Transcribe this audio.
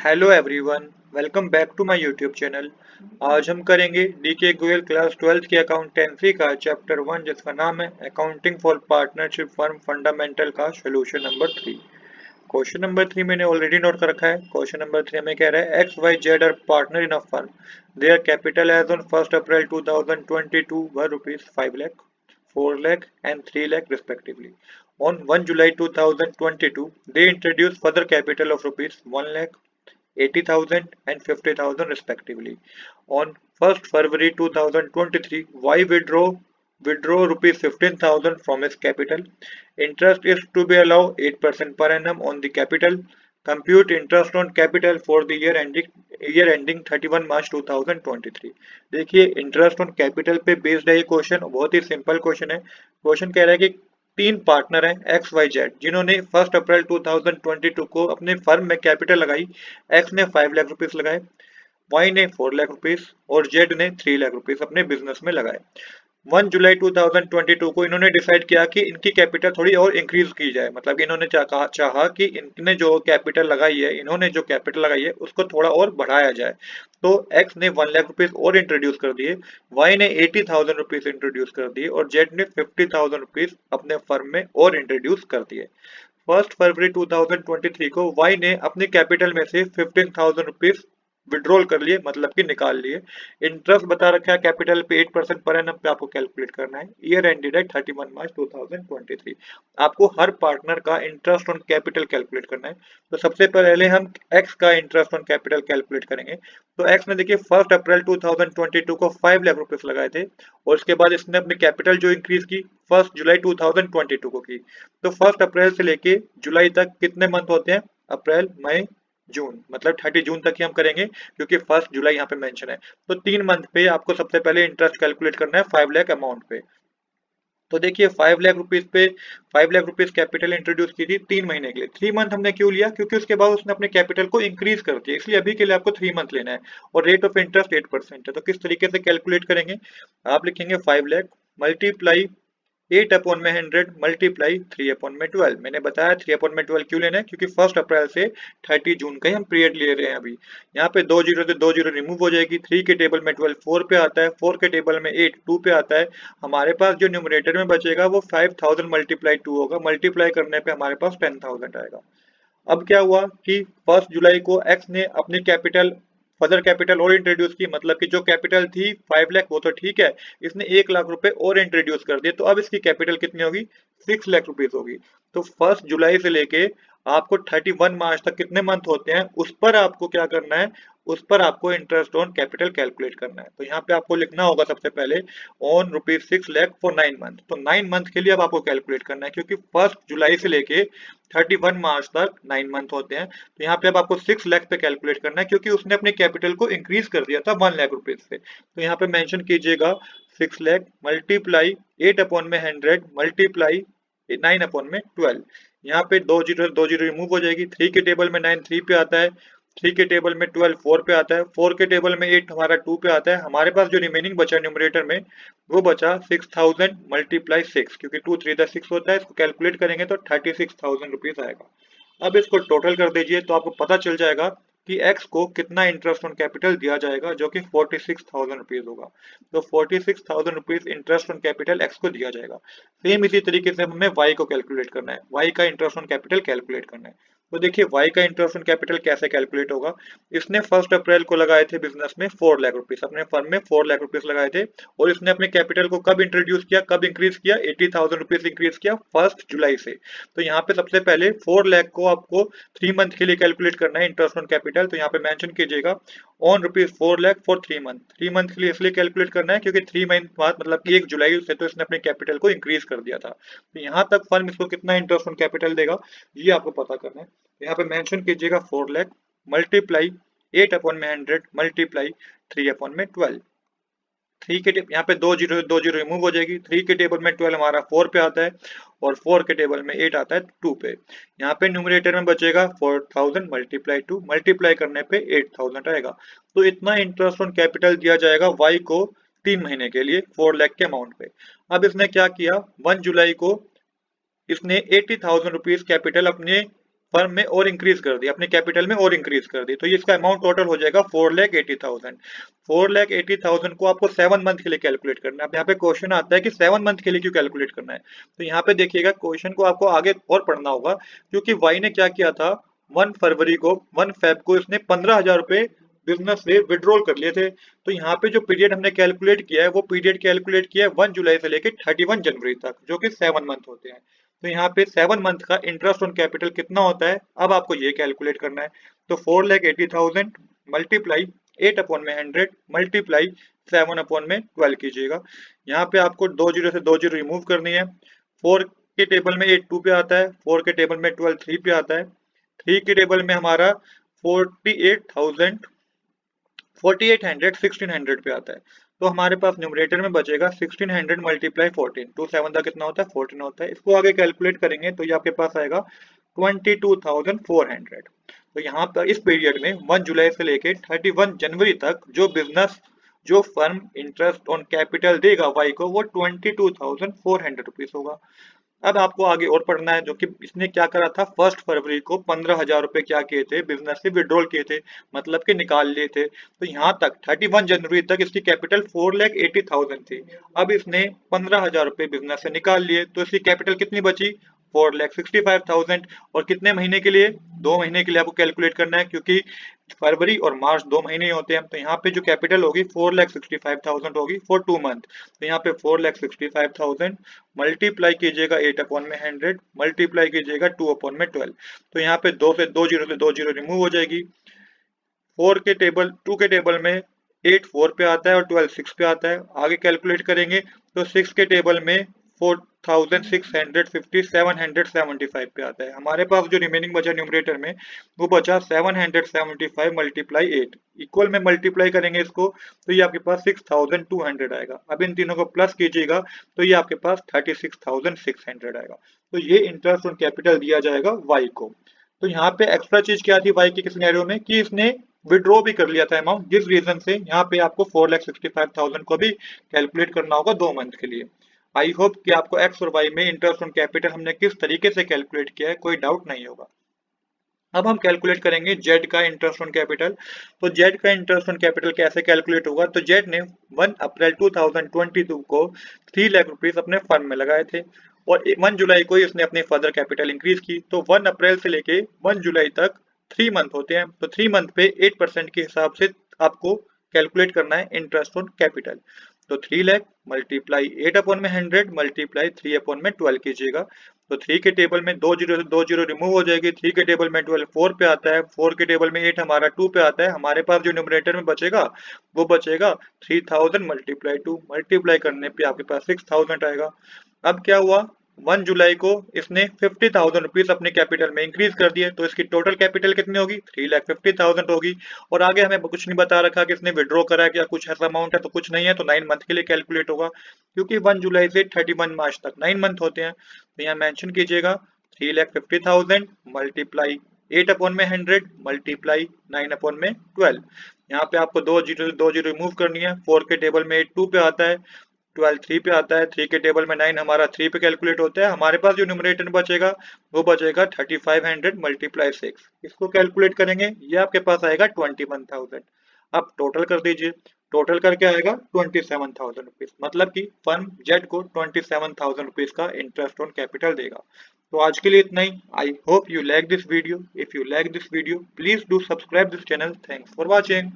Hello everyone, welcome back to my YouTube channel. आज हम करेंगे डीके गोयल क्लास 12th की अकाउंटेंसी का चैप्टर 1 जिसका नाम है accounting for partnership firm fundamental का सॉल्यूशन नंबर 3। क्वेश्चन नंबर 3 मैंने ऑलरेडी नोट कर रखा है। क्वेश्चन नंबर 3 हमें कह रहा है X Y Z are partner in a firm. Their capital as on 1st April 2022 were rupees 5 lakh, 4 lakh and 3 lakh respectively. On 1 July 2022, they introduced further capital of rupees 1 lakh, 80,000 and 50,000 respectively. On 1st February 2023, Y withdraw rupees 15,000 from his capital. Interest is to be allowed 8% per annum on the capital. Compute interest on capital for the year ending 31 March 2023। देखिए interest on capital पे based है ये question, बहुत ही simple question है। Question कह रहा है कि तीन पार्टनर हैं एक्स वाई जेड जिन्होंने 1 अप्रैल 2022 को अपने फर्म में कैपिटल लगाई। एक्स ने 5 लाख रुपीस लगाए, वाई ने 4 लाख रुपीस और जेड ने 3 लाख रुपीस अपने बिजनेस में लगाए। 1 जुलाई 2022 को इन्होंने डिसाइड किया कि इनकी कैपिटल थोड़ी और इंक्रीज की जाए, मतलब कि इन्होंने चाहा कि इनने जो कैपिटल लगाई है, इन्होंने जो कैपिटल लगाई है उसको थोड़ा और बढ़ाया जाए। तो एक्स ने 1 लाख रुपीस और इंट्रोड्यूस कर दिए, वाई ने 80,000 रुपीस इंट्रोड्यूस कर दिए और जेड ने 50,000 रुपीस अपने फर्म में और इंट्रोड्यूस कर दिए। 1 फरवरी 2023 को वाई ने अपनी कैपिटल में से 15,000 रुपीस विड्रॉल कर लिए, मतलब कि निकाल लिए। इंटरेस्ट बता रखा है कैपिटल पे 8% पर एनम पे आपको कैलकुलेट करना है। ईयर एंडेड है 31 मार्च 2023। आपको हर पार्टनर का इंटरेस्ट ऑन कैपिटल कैलकुलेट करना है। तो सबसे पहले हम एक्स का इंटरेस्ट ऑन कैपिटल कैलकुलेट करेंगे। तो एक्स ने देखिए 1 अप्रैल 2022 को 5 लाख रुपीस लगाए थे और उसके बाद इसने अपनी कैपिटल जो इंक्रीज की 1 जुलाई 2022 को की। तो 1 अप्रैल से लेके जुलाई तक कितने मंथ होते हैं? अप्रैल, मई, जून, मतलब 30 जून तक ही हम करेंगे क्योंकि 1 जुलाई यहाँ पे मेंशन है। तो 3 मंथ पे आपको सबसे पहले इंटरेस्ट कैलकुलेट करना है 5 लाख अमाउंट पे। तो देखिए 5 लाख रुपीस पे 5 लाख रुपीस कैपिटल इंट्रोड्यूस की थी 3 महीने के लिए। 3 मंथ हमने क्यों लिया? क्योंकि उसके बाद उसने अपने कैपिटल को इंक्रीज कर दिया, इसलिए अभी के लिए आपको 3 मंथ लेना है। और रेट ऑफ इंटरेस्ट 8% है। तो किस तरीके से कैलकुलेट करेंगे? आप लिखेंगे 5 लाख मल्टीप्लाई 8/100 मल्टीप्लाई 3/12। मैंने बताया 3/12 क्यों लेना है, क्योंकि 1 अप्रैल से 30 जून का ही हम पीरियड ले रहे हैं अभी। यहाँ पे 2 जीरो से 2 जीरो रिमूव हो जाएगी। 3 के टेबल में 12 4 पे आता है, 4 के टेबल में 8 2 पे आता है। हमारे पास जो न्यूमरेटर में बचेगा वो 5000 मल्टीप्लाई 2 होगा। मल्टीप्लाई करने पे हमारे पास 10,000 आएगा। अब क्या हुआ कि 1 जुलाई को एक्स ने अपनी कैपिटल फर्दर कैपिटल और इंट्रोड्यूस की, मतलब कि जो कैपिटल थी 5 लाख वो तो ठीक है, इसने 1 लाख रुपए और इंट्रोड्यूस कर दिए। तो अब इसकी कैपिटल कितनी होगी? 6 लाख रुपीस होगी। तो 1 जुलाई से लेके आपको 31 मार्च तक कितने मंथ होते हैं उस पर आपको क्या करना है, उस पर आपको इंटरेस्ट ऑन कैपिटल कैलकुलेट करना है। तो यहाँ पे आपको लिखना होगा सबसे पहले on rupees 6 lakh for 9 month. तो 9 मंथ के लिए अब आपको कैलकुलेट करना है, क्योंकि 1 जुलाई से लेके 31 मार्च तक 9 मंथ होते हैं। तो यहाँ पे अब आपको 6 लाख पे कैलकुलेट करना है, क्योंकि उसने अपने कैपिटल को इंक्रीज कर दिया था 1 लाख रुपीज से। तो यहाँ पे मेंशन कीजिएगा 6 लाख मल्टीप्लाई 8/100 मल्टीप्लाई 9/12। यहाँ पे 2 जीरो रिमूव हो जाएगी। 3 के टेबल में 9 3 पे आता है, 3 के टेबल में 12 4 पे आता है, 4 के टेबल में 8 हमारा 2 पे आता है। हमारे पास जो रिमेनिंग बचा न्यूमरेटर में वो बचा 6000 मल्टीप्लाई 6, क्योंकि 2 3 6 होता है। इसको कैलकुलेट करेंगे तो 36,000 रुपीज आएगा। अब इसको टोटल कर दीजिए तो आपको पता चल जाएगा कि एक्स को कितना इंटरेस्ट ऑन कैपिटल दिया जाएगा, जो कि 46,000 रुपीज होगा। तो 46,000 rupees interest on capital x को दिया जाएगा। सेम इसी तरीके से हमें वाई को कैलकुलेट करना है, वाई का इंटरेस्ट ऑन कैपिटल कैलकुलेट करना है। तो देखिए वाई का इंटरेस्ट ऑन कैपिटल कैसे कैलकुलेट होगा। इसने 1 अप्रैल को लगाए थे बिजनेस में 4 लाख रुपीस, अपने फर्म में 4 लाख रुपीस लगाए थे। और इसने अपने कैपिटल को कब इंट्रोड्यूस किया, कब इंक्रीज किया? 80,000 रुपीस इंक्रीज किया 1 जुलाई से। तो यहाँ पे सबसे पहले 4 लाख को आपको 3 मंथ के लिए कैलकुलेट करना है इंटरेस्ट ऑन कैपिटल। तो यहाँ पे मेंशन कीजिएगा on rupees 4 lakh for 3 month. 3 month के लिए इसलिए कैलकुलेट करना है क्योंकि 3 मंथ बाद मतलब कि 1 जुलाई से तो इसने अपने कैपिटल को इंक्रीज कर दिया था। तो यहाँ तक फर्म इसको कितना इंटरेस्ट ऑन कैपिटल देगा ये आपको पता करना है। तो यहाँ पे मेंशन कीजिएगा 4 लाख मल्टीप्लाई 8/100 मल्टीप्लाई 3/12। 3 के यहाँ पे 2 जीरो रिमूव हो जाएगी। 3 के टेबल में 12 हमारा 4 पे आता है और 4 के टेबल में 8 आता है 2 पे। यहाँ पे न्यूमरेटर में बचेगा 4000 मल्टीप्लाई 2, मल्टीप्लाई करने पे 8000 आएगा। तो इतना इंटरेस्ट ऑन कैपिटल दिया जाएगा वाई को 3 महीने के लिए 4 लाख के अमाउंट पे। अब इसने क्या किया, 1 जुलाई को इसने 80,000 रुपीज कैपिटल अपने फर्म में और इंक्रीज कर दी, अपने कैपिटल में और इंक्रीज कर दी, तो ये इसका अमाउंट टोटल हो जाएगा 4,80,000। 4,80,000 को आपको 7 मंथ के लिए कैलकुलेट करना है। अब यहाँ पे क्वेश्चन आता है कि 7 मंथ के लिए क्यों कैलकुलेट करना है, तो यहाँ पे देखिएगा क्वेश्चन को आपको आगे और पढ़ना होगा, क्योंकि वाई ने क्या किया था, 1 फरवरी को 1 फेब को इसने 15,000 रुपए बिजनेस से विड्रॉल कर लिए थे। तो यहाँ पे जो पीरियड हमने कैलकुलेट किया है वो पीरियड कैलकुलेट किया है 1 जुलाई से लेकर 31 जनवरी तक, जो कि 7 मंथ होते हैं। तो यहाँ पे 7 मंथ का इंटरेस्ट ऑन कैपिटल कितना होता है, अब आपको ये कैलकुलेट करना है। तो 4,80,000 मल्टीप्लाई 8/100 मल्टीप्लाई 7/12 कीजिएगा। यहाँ पे आपको 2 जीरो से 2 जीरो रिमूव करनी है। 4 के टेबल में 8 2 पे आता है, 4 के टेबल में 12 3 पे आता है, 3 के टेबल में हमारा 48,000 4800 1600 पे आता है। तो हमारे पास न्यूमरेटर में बचेगा 1600 मल्टीप्लाई 14, 2 7 का कितना होता है 14 होता है। इसको आगे कैलकुलेट करेंगे तो ये आपके पास आएगा 22,400। तो यहाँ पर इस पीरियड में 1 जुलाई से लेके 31 जनवरी तक जो बिजनेस जो फर्म इंटरेस्ट ऑन कैपिटल देगा वाई को वो 22,400 रुपीज होगा। अब आपको आगे और पढ़ना है, जो कि इसने क्या करा था, 1 फरवरी को 15,000 रुपए क्या किए थे, बिजनेस से विड्रॉल किए थे, मतलब कि निकाल लिए थे। तो यहाँ तक 31 जनवरी तक इसकी कैपिटल 4,80,000 थी। अब इसने 15,000 रुपए बिजनेस से निकाल लिए, तो इसकी कैपिटल कितनी बची, 4,65,000। और कितने महीने के लिए, 2 महीने के लिए आपको कैलकुलेट करना है, क्योंकि फरवरी और मार्च 2 महीने होते हैं। तो यहाँ पे जो कैपिटल होगी 4,65,000 होगी फॉर 2 मंथ। तो यहाँ पे 4,65,000 मल्टीप्लाई कीजिएगा 8/100 मल्टीप्लाई कीजिएगा 2/12। तो यहाँ पे 2 जीरो रिमूव हो जाएगी। 2 के टेबल में 8 4 पे आता है और 12 6 पे आता है। आगे कैलकुलेट करेंगे तो 6 के टेबल में 4,650 775 पे आता है। हमारे पास जो रिमेनिंग बचा न्यूमरेटर में वो बचा 775 मल्टीप्लाई 8, इक्वल में मल्टीप्लाई करेंगे इसको तो ये आपके पास 6,200 आएगा। अब इन तीनों को प्लस कीजिएगा तो ये आपके पास 36,600 आएगा। तो ये इंटरेस्ट ऑन कैपिटल दिया जाएगा वाई को। तो यहाँ पे एक्स्ट्रा चीज क्या थी वाई के सिनेरियो में, कि इसने विड्रॉ भी कर लिया था अमाउंट, जिस रीजन से यहाँ पे आपको 4,65,000 को भी कैलकुलेट करना होगा 2 मंथ के लिए। आई होप कि आपको एक्स और वाई में इंटरेस्ट ऑन कैपिटल हमने किस तरीके से कैलकुलेट किया है कोई डाउट नहीं होगा। अब हम कैलकुलेट करेंगे जेड का इंटरेस्ट ऑन कैपिटल। तो जेड का इंटरेस्ट ऑन कैपिटल कैसे कैलकुलेट होगा, तो जेड ने 1 अप्रैल 2022 को 3 लाख रुपीस अपने फंड में लगाए थे और 1 जुलाई को इसने अपनी फर्दर कैपिटल इंक्रीज की। तो 1 अप्रैल से लेके 1 जुलाई तक 3 मंथ होते हैं, तो 3 मंथ पे 8% के हिसाब से आपको कैलकुलेट करना है इंटरेस्ट ऑन कैपिटल। तो 3 लाख मल्टीप्लाई 8/100 मल्टीप्लाई 3/12 कीजिएगा। तो 3 के टेबल में 2 जीरो से 2 जीरो रिमूव हो जाएगी। 3 के टेबल में 12 4 पे आता है, 4 के टेबल में 8 हमारा 2 पे आता है। हमारे पास जो न्यूमरेटर में बचेगा वो बचेगा 3,000 मल्टीप्लाई 2, मल्टीप्लाई करने पे आपके पास 6,000 आएगा। अब क्या हुआ, 1 जुलाई को इसने 50,000 रुपीज अपने कैपिटल में इंक्रीज कर दिए, तो इसकी टोटल कैपिटल कितनी होगी, 3,50,000 होगी। और आगे हमें कुछ नहीं बता रखा कि इसने विड्रॉ करा है क्या कुछ ऐसा अमाउंट है, तो कुछ नहीं है, तो 9 मंथ के लिए कैलकुलेट होगा, क्योंकि 1 जुलाई से 31 मार्च तक 9 मंथ होते हैं। तो यहाँ मेंशन कीजिएगा 3,50,000 मल्टीप्लाई 8/100 मल्टीप्लाई 9/12। यहाँ पे आपको 2 जीरो रिमूव करनी है। 4 के टेबल में 8 2 पे आता है, 12 3 पे आता है, 3 के टेबल में 9 हमारा 3 पे कैलकुलेट होता है। हमारे पास जो न्यूमरेटर में बचेगा वो बचेगा 3,500 मल्टीप्लाई 6। इसको कैलकुलेट करेंगे ये आपके पास आएगा 21,000। अब टोटल कर दीजिए, टोटल करके आएगा 27,000 रुपीज, मतलब कि फर्म जेड को 27,000 रुपीज का इंटरेस्ट ऑन कैपिटल देगा। तो आज के लिए इतना ही। I hope you like this video. If you like this video please do subscribe this channel. Thanks for watching.